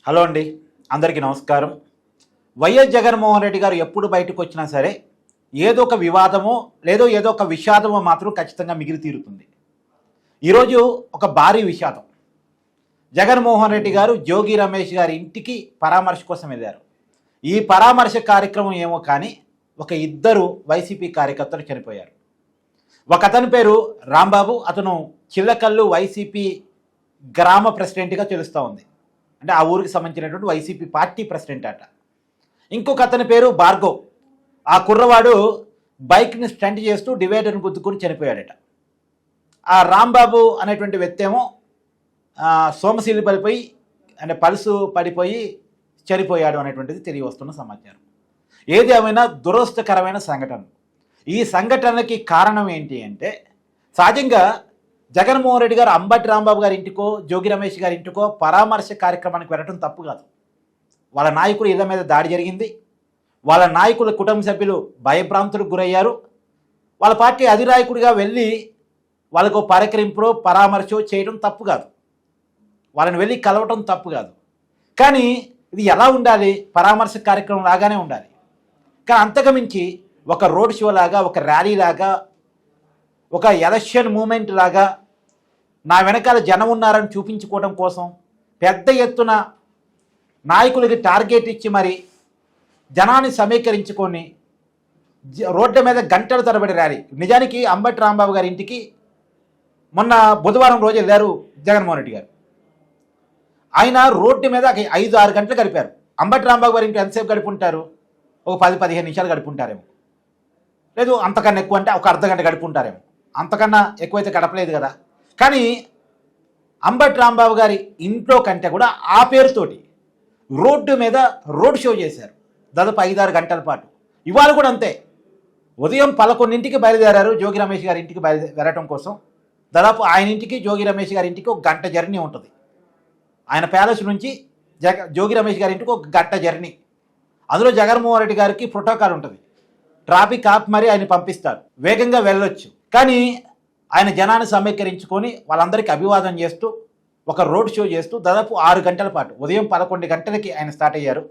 Hello అండి, అందరికీ నమస్కారం. వైఎస్ జగన్మోహన్ రెడ్డి గారు ఎప్పుడు బయటకు వచ్చినా సరే ఏదో ఒక వివాదమో ఏదో ఒక విషాదమో మాత్రం ఖచ్చితంగా మిగిలి తీరుతుంది. ఈరోజు ఒక భారీ విషాదం. జగన్మోహన్ రెడ్డి గారు జోగి రమేష్ గారి ఇంటికి పరామర్శ కోసం వెళ్ళారు. ఈ పరామర్శ కార్యక్రమం ఏమో కానీ ఒక ఇద్దరు వైసీపీ కార్యకర్తలు చనిపోయారు. ఒక అతని పేరు రాంబాబు, అతను చిల్లకల్లు వైసీపీ గ్రామ ప్రెసిడెంట్గా తెలుస్తూ ఉంది. అంటే ఆ ఊరికి సంబంధించినటువంటి వైసీపీ పార్టీ ప్రెసిడెంట్ అట. ఇంకొక అతని పేరు భార్గవ్. ఆ కుర్రవాడు బైక్ని స్టంట్ చేస్తూ డివైడర్ని గుద్దుకుని చనిపోయాడట. ఆ రాంబాబు అనేటువంటి వ్యక్తి ఏమో సోమశీలి పడిపోయి అంటే పల్సు పడిపోయి చనిపోయాడు అనేటువంటిది తెలియ వస్తున్న సమాచారం. ఏది ఏమైనా దురదృష్టకరమైన సంఘటన. ఈ సంఘటనకి కారణం ఏంటి అంటే, సహజంగా జగన్మోహన్ రెడ్డి గారు అంబటి రాంబాబు గారి ఇంటికో జోగి రమేష్ గారి ఇంటికో పరామర్శ కార్యక్రమానికి వెళ్ళడం తప్పు కాదు. వాళ్ళ నాయకుడు ఇళ్ల మీద దాడి జరిగింది. వాళ్ళ నాయకుల కుటుంబ సభ్యులు భయభ్రాంతులకు గురయ్యారు. వాళ్ళ పార్టీ అధినాయకుడిగా వెళ్ళి వాళ్ళకు పలకరింపులో పరామర్శ చేయడం తప్పు కాదు. వాళ్ళని వెళ్ళి కలవటం తప్పు కాదు. కానీ ఇది ఎలా ఉండాలి? పరామర్శ కార్యక్రమం లాగానే ఉండాలి. కానీ అంతకుమించి ఒక రోడ్ షో లాగా, ఒక ర్యాలీ లాగా, ఒక ఎలక్షన్ మూమెంట్ లాగా నా వెనకాల జనం ఉన్నారని చూపించుకోవడం కోసం పెద్ద ఎత్తున నాయకులకి టార్గెట్ ఇచ్చి మరి జనాన్ని సమీకరించుకొని రోడ్ల మీద గంటల తరబడి ర్యాలీ. నిజానికి అంబటి రాంబాబు గారి ఇంటికి మొన్న బుధవారం రోజు వెళ్ళారు జగన్మోహన్ రెడ్డి గారు. ఆయన రోడ్డు మీద 5-6 గంటలు గడిపారు. అంబటి రాంబాబు గారి ఇంటి ఎంతసేపు గడుపుంటారు? ఒక 10-15 నిమిషాలు గడుపుంటారేమో, లేదు అంతకన్నా ఎక్కువ అంటే ఒక అర్ధగంట గడుపుంటారేమో. అంతకన్నా ఎక్కువైతే గడపలేదు కదా. కానీ అంబటి రాంబాబు గారి ఇంట్లో కంటే కూడా ఆ పేరుతోటి రోడ్డు మీద రోడ్ షో చేశారు దాదాపు 5-6 గంటల పాటు. ఇవాళ కూడా అంతే. ఉదయం 11ంటికి బయలుదేరారు జోగి రమేష్ గారి ఇంటికి వెళ్ళటం కోసం. దాదాపు ఆయన ఇంటికి జోగి రమేష్ గారి ఇంటికి 1 గంట జర్నీ ఉంటుంది. ఆయన ప్యాలెస్ నుంచి జోగి రమేష్ గారి ఇంటికి 1 గంట జర్నీ. అందులో జగన్మోహన్ రెడ్డి గారికి ప్రోటోకాల్ ఉంటుంది. ట్రాఫిక్ ఆప్ మరి ఆయన పంపిస్తారు, వేగంగా వెళ్ళొచ్చు. కానీ ఆయన జనాన్ని సమీకరించుకొని వాళ్ళందరికీ అభివాదం చేస్తూ ఒక రోడ్ షో చేస్తూ దాదాపు 6 గంటల పాటు, ఉదయం 11 గంటలకి ఆయన స్టార్ట్ అయ్యారు.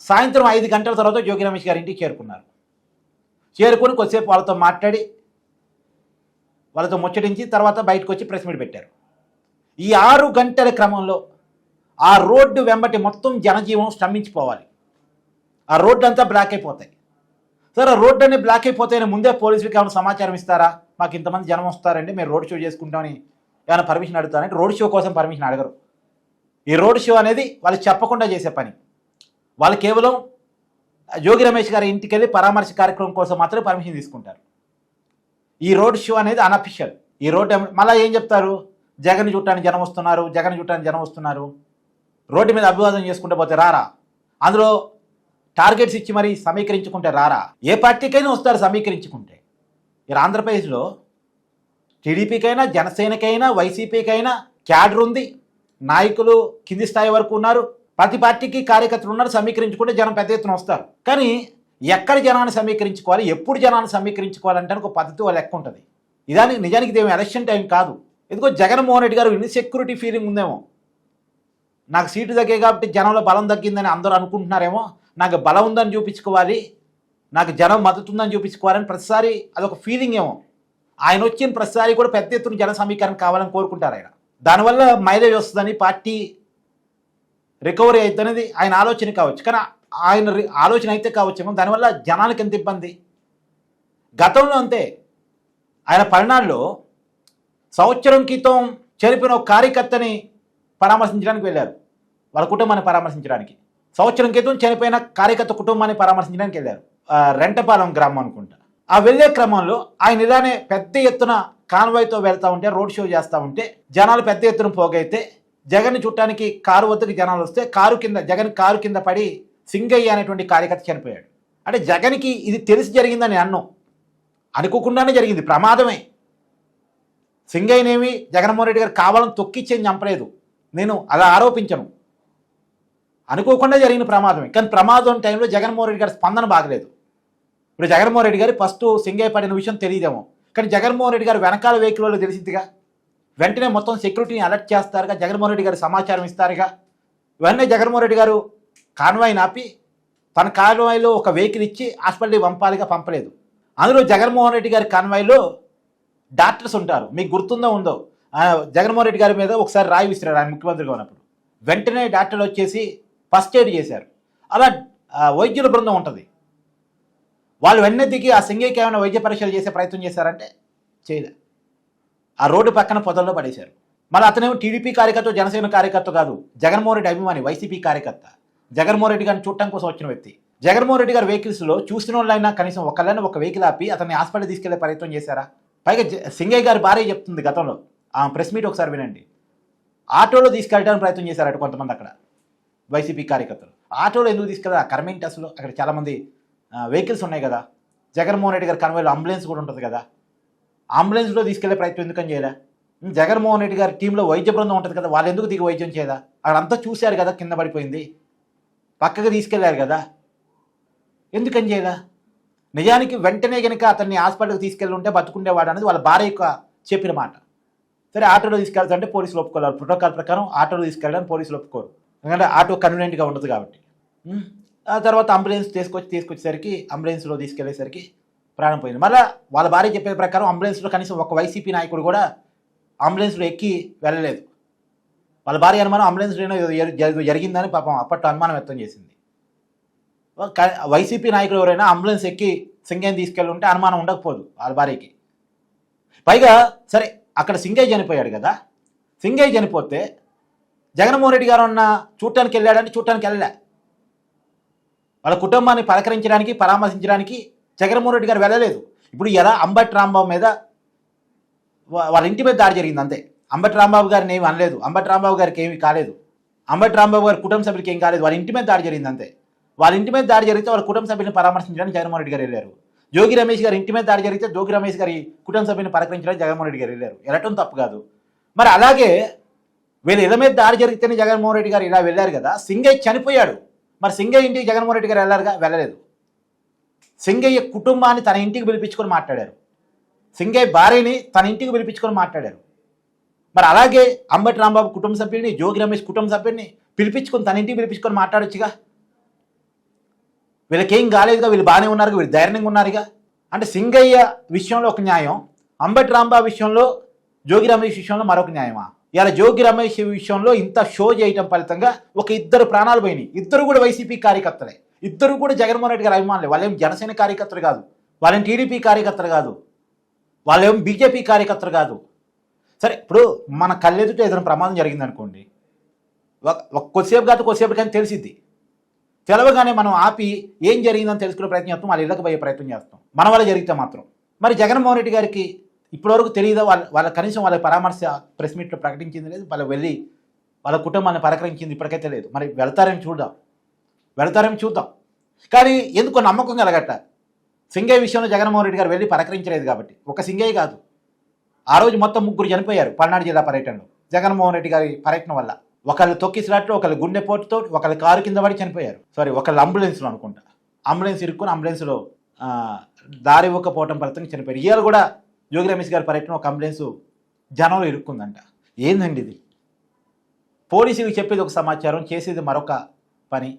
సాయంత్రం 5 గంటల తర్వాత జోగి రమేష్ గారి ఇంటికి చేరుకున్నారు. చేరుకొని కొద్దిసేపు వాళ్ళతో మాట్లాడి వాళ్ళతో ముచ్చటించి తర్వాత బయటకు వచ్చి ప్రెస్ మీట్ పెట్టారు. ఈ 6 గంటల క్రమంలో ఆ రోడ్డు వెంబటి మొత్తం జనజీవనం స్తంభించిపోవాలి. ఆ రోడ్డు అంతా బ్లాక్ అయిపోతాయి. సరే, ఆ రోడ్డు అన్ని బ్లాక్ అయిపోతాయని ముందే పోలీసులకి ఏమైనా సమాచారం ఇస్తారా? మాకు ఇంతమంది జనం వస్తారండి, మేము రోడ్ షో చేసుకుంటామని ఏమైనా పర్మిషన్ అడుగుతారంటే రోడ్ షో కోసం పర్మిషన్ అడగరు. ఈ రోడ్ షో అనేది వాళ్ళు చెప్పకుండా చేసే పని. వాళ్ళు కేవలం జోగి రమేష్ గారి ఇంటికి వెళ్ళి పరామర్శ కార్యక్రమం కోసం మాత్రమే పర్మిషన్ తీసుకుంటారు. ఈ రోడ్ షో అనేది అనఫిషియల్. ఈ రోడ్డు మళ్ళీ ఏం చెప్తారు? జగన్ చూడటానికి జనం వస్తున్నారు, జగన్ చూడటానికి జనం వస్తున్నారు. రోడ్డు మీద అభివాదం చేసుకుంటే పోతే రారా? అందులో టార్గెట్స్ ఇచ్చి మరి సమీకరించుకుంటే రారా? ఏ పార్టీకైనా వస్తారు సమీకరించుకుంటే. ఇక్కడ ఆంధ్రప్రదేశ్లో టీడీపీకైనా, జనసేనకైనా, వైసీపీకైనా క్యాడర్ ఉంది, నాయకులు కింది స్థాయి వరకు ఉన్నారు. ప్రతి పార్టీకి కార్యకర్తలు ఉన్నారు. సమీకరించుకుంటే జనం పెద్ద ఎత్తున వస్తారు. కానీ ఎక్కడ జనాన్ని సమీకరించుకోవాలి, ఎప్పుడు జనాన్ని సమీకరించుకోవాలంటే ఒక పద్ధతి వాళ్ళ లెక్క ఉంటుంది. నిజానికి ఇదేమో ఎలక్షన్ టైం కాదు. ఎందుకో జగన్మోహన్ రెడ్డి గారు ఇన్సెక్యూరిటీ ఫీలింగ్ ఉందేమో. నాకు సీటు తగ్గాయి కాబట్టి జనంలో బలం తగ్గిందని అందరూ అనుకుంటున్నారేమో. నాకు బలం ఉందని చూపించుకోవాలి, నాకు జనం మద్దతు ఉందని చూపించుకోవాలని ప్రతిసారి అదొక ఫీలింగ్ ఏమో. ఆయన వచ్చిన ప్రతిసారి కూడా పెద్ద ఎత్తున జన సమీకరణ కావాలని కోరుకుంటారు ఆయన. దానివల్ల మైలేజ్ వస్తుందని, పార్టీ రికవరీ అవుతుందనేది ఆయన ఆలోచన కావచ్చు. కానీ ఆయన ఆలోచన అయితే కావచ్చేమో, దానివల్ల జనానికి ఎంత ఇబ్బంది. గతంలో అంతే. ఆయన పల్నాడులో సంవత్సరం క్రితం చనిపోయిన ఒక కార్యకర్తని పరామర్శించడానికి వెళ్ళారు. వాళ్ళ కుటుంబాన్ని పరామర్శించడానికి. సంవత్సరం క్రితం చనిపోయిన కార్యకర్త కుటుంబాన్ని పరామర్శించడానికి వెళ్ళారు. రెంటపాలెం గ్రామం అనుకుంటా. ఆ వెళ్ళే క్రమంలో ఆయన ఇలానే పెద్ద ఎత్తున కాన్వాయ్తో వెళ్తూ ఉంటే, రోడ్ షో చేస్తూ ఉంటే జనాలు పెద్ద ఎత్తున పోగైతే జగన్ చుట్టానికి కారు వద్దకు జనాలు వస్తే జగన్ కారు కింద పడి సింగయ్య అనేటువంటి కార్యకర్త చనిపోయాడు. అంటే జగన్కి ఇది తెలిసి జరిగిందని అన్నం, అనుకోకుండానే జరిగింది, ప్రమాదమే. సింగయ్యనేమి జగన్మోహన్ రెడ్డి గారు కావాలని తొక్కిచ్చేం చంపలేదు, నేను అలా ఆరోపించను. అనుకోకుండా జరిగిన ప్రమాదమే. కానీ ప్రమాదం టైంలో జగన్మోహన్ రెడ్డి గారి స్పందన బాగలేదు. ఇప్పుడు జగన్మోహన్ రెడ్డి గారి ఫస్ట్ సింగయ్య పడిన విషయం తెలియదేమో, కానీ జగన్మోహన్ రెడ్డి గారు వెనకాల వెహికల్ వాళ్ళు తెలిసిందిగా. వెంటనే మొత్తం సెక్యూరిటీని అలర్ట్ చేస్తారుగా, జగన్మోహన్ రెడ్డి గారు సమాచారం ఇస్తారుగా. ఇవన్నీ జగన్మోహన్ రెడ్డి గారు కాన్వాయ్ని ఆపి తన కాన్వాయ్లో ఒక వెహికల్ ఇచ్చి హాస్పిటల్కి పంపాలిగా, పంపలేదు. అందులో జగన్మోహన్ రెడ్డి గారి కాన్వాయ్లో డాక్టర్స్ ఉంటారు. మీకు గుర్తుందో ఉందో, జగన్మోహన్ రెడ్డి గారి మీద ఒకసారి రాయి విసిరారు ఆయన ముఖ్యమంత్రిగా ఉన్నప్పుడు. వెంటనే డాక్టర్లు వచ్చేసి ఫస్ట్ ఎయిడ్ చేశారు. అలా వైద్యుల బృందం ఉంటుంది. వాళ్ళు వెన్నె దిగి ఆ సింగయ్యకి ఏమైనా వైద్య పరీక్షలు చేసే ప్రయత్నం చేశారంటే చేయలే. ఆ రోడ్డు పక్కన పొదల్లో పడేశారు. మళ్ళీ అతనేమో టీడీపీ కార్యకర్త, జనసేన కార్యకర్త కాదు, జగన్మోహన్ రెడ్డి అభిమాని, వైసీపీ కార్యకర్త. జగన్మోహన్ రెడ్డి గారిని చూడటం కోసం వచ్చిన వ్యక్తి. జగన్మోహన్ రెడ్డి గారి వెహికల్స్లో చూసిన వాళ్ళైనా కనీసం ఒకళ్ళని ఒక వెహికల్ ఆపి అతన్ని హాస్పిటల్ తీసుకెళ్లే ప్రయత్నం చేశారా? పైగా సింగయ్య గారి భార్య చెప్తుంది గతంలో, ఆ ప్రెస్ మీట్ ఒకసారి వినండి, ఆటోలో తీసుకెళ్ళడానికి ప్రయత్నం చేశారట కొంతమంది అక్కడ వైసీపీ కార్యకర్తలు. ఆటోలో ఎందుకు తీసుకెళ్ళారు? ఆ కర్మేంటి అసలు? అక్కడ చాలామంది వెహికల్స్ ఉన్నాయి కదా. జగన్మోహన్ రెడ్డి గారి కన్వాయ్లో అంబులెన్స్ కూడా ఉంటుంది కదా, అంబులెన్స్లో తీసుకెళ్లే ప్రయత్నం ఎందుకని చేయలే? జగన్మోహన్ రెడ్డి గారి టీంలో వైద్య బృందం ఉంటుంది కదా, వాళ్ళు ఎందుకు దిగి వైద్యం చేయదా? అక్కడంతా చూశారు కదా, కింద పడిపోయింది, పక్కకు తీసుకెళ్లారు కదా, ఎందుకని చేయదా? నిజానికి వెంటనే కనుక అతన్ని హాస్పిటల్కి తీసుకెళ్ళి ఉంటే బతుకుండేవాడు అనేది వాళ్ళ భార్య చెప్పిన మాట. సరే, ఆటోలో తీసుకెళ్తాంటే పోలీసులు ఒప్పుకోవాలి. ప్రోటోకాల్ ప్రకారం ఆటోలో తీసుకెళ్ళడానికి పోలీసులు ఒప్పుకోరు, ఎందుకంటే ఆటో కన్వీనియంట్గా ఉండదు కాబట్టి. ఆ తర్వాత అంబులెన్స్ తీసుకొచ్చేసరికి అంబులెన్స్లో తీసుకెళ్లేసరికి ప్రాణం పోయింది. మళ్ళీ వాళ్ళ భార్య చెప్పే ప్రకారం అంబులెన్స్లో కనీసం ఒక వైసీపీ నాయకుడు కూడా అంబులెన్స్లో ఎక్కి వెళ్ళలేదు. వాళ్ళ భార్య అనుమానం అంబులెన్స్లో జరిగిందని పాపం అప్పట్లో అనుమానం వ్యక్తం చేసింది. వైసీపీ నాయకులు ఎవరైనా అంబులెన్స్ ఎక్కి సింగయ్యని తీసుకెళ్ళి ఉంటే అనుమానం ఉండకపోదు వాళ్ళ భార్యకి. పైగా సరే, అక్కడ సింగయ్య చనిపోయాడు కదా, సింగయ్య చనిపోతే జగన్మోహన్ రెడ్డి గారు ఉన్న చూడటానికి వెళ్ళాడంటే చూడటానికి వెళ్ళలే. వాళ్ళ కుటుంబాన్ని పలకరించడానికి, పరామర్శించడానికి జగన్మోహన్ రెడ్డి గారు వెళ్ళలేదు. ఇప్పుడు ఎలా అంబటి రాంబాబు మీద వాళ్ళ ఇంటి మీద దాడి జరిగింది అంతే. అంబటి రాంబాబు గారిని ఏమి అనలేదు, అంబటి రాంబాబు గారికి ఏమీ కాలేదు, అంబటి రాంబాబు గారి కుటుంబ సభ్యులకి ఏం కాలేదు, వాళ్ళ ఇంటి మీద దాడి జరిగింది అంతే. వాళ్ళ ఇంటి మీద దాడి జరిగితే వాళ్ళ కుటుంబ సభ్యులను పరామర్శించడానికి జగన్మోహన్ రెడ్డి గారు వెళ్ళారు. జోగి రమేష్ గారి ఇంటి మీద దాడి జరిగితే జోగి రమేష్ గారి కుటుంబ సభ్యులను పలకరించడానికి జగన్మోహన్ రెడ్డి గారు వెళ్ళారు. వెళ్ళటం తప్పు కాదు. మరి అలాగే వీళ్ళ ఇళ్ళ మీద దాడి జరిగితేనే జగన్మోహన్ రెడ్డి గారు ఇలా వెళ్ళారు కదా. సింగయ్య చనిపోయాడు, మరి సింగయ్య ఇంటికి జగన్మోహన్ రెడ్డి గారు వెళ్ళారుగా, వెళ్ళలేదు. సింగయ్య కుటుంబాన్ని తన ఇంటికి పిలిపించుకొని మాట్లాడారు, సింగయ్య భార్యని తన ఇంటికి పిలిపించుకొని మాట్లాడారు. మరి అలాగే అంబటి రాంబాబు కుటుంబ సభ్యుల్ని, జోగి రమేష్ కుటుంబ సభ్యుల్ని పిలిపించుకొని తన ఇంటికి పిలిపించుకొని మాట్లాడొచ్చుగా. వీళ్ళకేం కాలేదుగా, వీళ్ళు బాగానే ఉన్నారుగా, వీళ్ళు ధైర్యంగా ఉన్నారుగా. అంటే సింగయ్య విషయంలో ఒక న్యాయం, అంబటి రాంబాబు విషయంలో, జోగి రమేష్ విషయంలో మరొక న్యాయమా? ఇలా జోగి రమేష్ విషయంలో ఇంత షో చేయటం ఫలితంగా ఒక ఇద్దరు ప్రాణాలు పోయినాయి. ఇద్దరు కూడా వైసీపీ కార్యకర్తలే, ఇద్దరు కూడా జగన్మోహన్ రెడ్డి గారి అభిమానులే. వాళ్ళేం జనసేన కార్యకర్తలు కాదు, వాళ్ళేం టీడీపీ కార్యకర్తలు కాదు, వాళ్ళేం బీజేపీ కార్యకర్తలు కాదు. సరే, ఇప్పుడు మన కళ్ళెదుట ఏదైనా ప్రమాదం జరిగిందనుకోండి, కొద్దిసేపు కాదు కొద్దిసేపు కానీ తెలిసిద్ది. తెలవగానే మనం ఆపి ఏం జరిగిందని తెలుసుకునే ప్రయత్నం చేస్తాం, వాళ్ళ ఇళ్ళకి పోయే ప్రయత్నం చేస్తాం, మన వల్ల జరిగితే మాత్రం. మరి జగన్మోహన్ రెడ్డి గారికి ఇప్పటివరకు తెలియదా? వాళ్ళ కనీసం వాళ్ళ పరామర్శ ప్రెస్ మీట్లో ప్రకటించింది లేదు, వాళ్ళు వెళ్ళి వాళ్ళ కుటుంబాన్ని పలకరించింది ఇప్పటికైతే లేదు. మరి వెళ్తారేమి చూద్దాం. కానీ ఎందుకో నమ్మకం కలగట్ట. సింగయ్య విషయంలో జగన్మోహన్ రెడ్డి గారు వెళ్ళి పలకరించలేదు కాబట్టి. ఒక సింగయ్య కాదు, ఆ రోజు మొత్తం 3 చనిపోయారు పల్నాడు జిల్లా పర్యటనలో జగన్మోహన్ రెడ్డి గారి పర్యటన వల్ల. ఒకళ్ళు తొక్కిసినట్లు, ఒకళ్ళు గుండెపోటుతో, ఒకళ్ళు కారు కింద పడి చనిపోయారు. ఒకళ్ళు అంబులెన్స్లో అనుకుంటా, అంబులెన్స్ ఇరుక్కుని అంబులెన్స్లో దారి ఇవ్వకపోవటం ఫలితంగా చనిపోయారు. ఇవాళ కూడా జోగి రమేష్ గారి పర్యటన ఒక అంబులెన్స్ జనంలో ఇరుక్కుందంట. ఏందండి ఇది? పోలీసులకు చెప్పేది ఒక సమాచారం, చేసేది మరొక పని.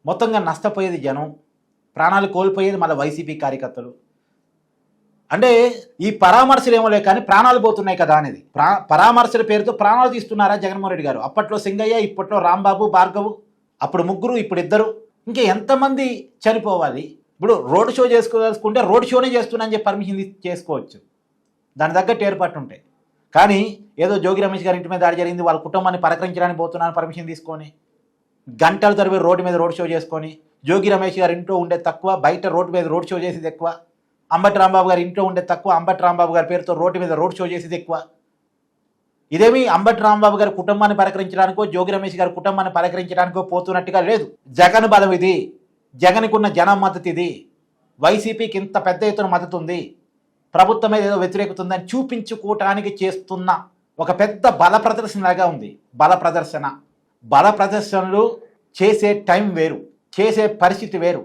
మొత్తంగా నష్టపోయేది జనం, ప్రాణాలు కోల్పోయేది మళ్ళీ వైసీపీ కార్యకర్తలు. అంటే ఈ పరామర్శలు ఏమో లేక కానీ ప్రాణాలు పోతున్నాయి కదా అనేది. పరామర్శల పేరుతో ప్రాణాలు తీస్తున్నారా జగన్మోహన్ రెడ్డి గారు? అప్పట్లో సింగయ్య, ఇప్పట్లో రాంబాబు, భార్గవు, అప్పుడు 3, ఇప్పుడు 2. ఇంకా ఎంతమంది చనిపోవాలి? ఇప్పుడు రోడ్ షో చేసుకోదలుచుకుంటే రోడ్ షోనే చేస్తున్నా అని చెప్పి పర్మిషన్ చేసుకోవచ్చు, దాని తగ్గట్టు ఏర్పాటు ఉంటాయి. కానీ ఏదో జోగి రమేష్ గారి ఇంటి మీద దాడి జరిగింది, వాళ్ళ కుటుంబాన్ని పలకరించడానికి పోతున్నాను పర్మిషన్ తీసుకొని, గంటల తరబడి రోడ్డు మీద రోడ్ షో చేసుకొని, జోగి రమేష్ గారి ఇంట్లో ఉండే తక్కువ, బయట రోడ్డు మీద రోడ్ షో చేసేది ఎక్కువ. అంబటి రాంబాబు గారి ఇంట్లో ఉండే తక్కువ, అంబటి రాంబాబు గారి పేరుతో రోడ్డు మీద రోడ్ షో చేసేది ఎక్కువ. ఇదేమి అంబటి రాంబాబు గారి కుటుంబాన్ని పలకరించడానికో, జోగి రమేష్ గారి కుటుంబాన్ని పలకరించడానికో పోతున్నట్టుగా లేదు. జగన్ బలం ఇది, జగన్కు ఉన్న జనం మద్దతు ఇది, వైసీపీకి ఇంత పెద్ద ఎత్తున మద్దతు ఉంది, ప్రభుత్వం మీద ఏదో వ్యతిరేకత ఉందని చూపించుకోవటానికి చేస్తున్న ఒక పెద్ద బల ప్రదర్శనలాగా ఉంది. బల ప్రదర్శనలు చేసే టైం వేరు, చేసే పరిస్థితి వేరు.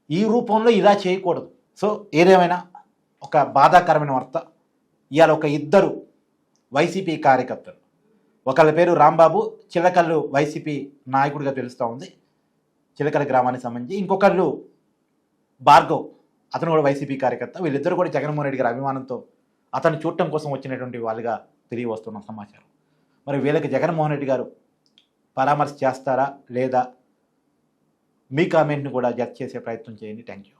ఈ రూపంలో ఇలా చేయకూడదు. సో ఏదేమైనా ఒక బాధాకరమైన వార్త. ఇవాళ ఒక ఇద్దరు వైసీపీ కార్యకర్తలు. ఒకళ్ళ పేరు రాంబాబు, చిలకల్లు వైసీపీ నాయకుడిగా తెలుస్తూ ఉంది, చిలకల గ్రామానికి సంబంధించి. ఇంకొకళ్ళు భార్గవ్, అతను కూడా వైసీపీ కార్యకర్త. వీళ్ళిద్దరూ కూడా జగన్మోహన్ రెడ్డి గారి అభిమానంతో అతను చూడటం కోసం వచ్చినటువంటి వాళ్ళుగా తిరిగి వస్తున్న సమాచారం. మరి వీళ్ళకి జగన్మోహన్ రెడ్డి గారు పరామర్శ చేస్తారా లేదా? మీ కామెంట్ని కూడా జడ్జ్ చేసే ప్రయత్నం చేయండి. Thank you.